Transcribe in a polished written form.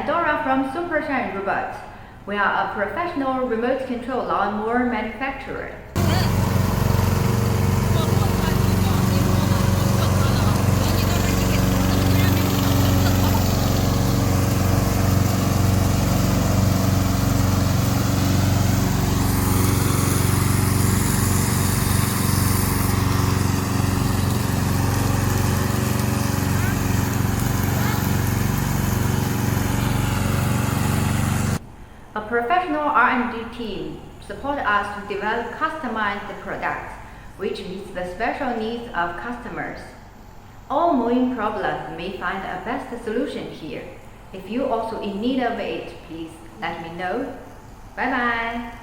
am Dora from Supershine Robot. We are a professional remote control lawnmower manufacturer. A professional R&D team supports us to develop customized products which meets the special needs of customers. All mowing problems may find a best solution here. If you also in need of it, please let me know. Bye bye.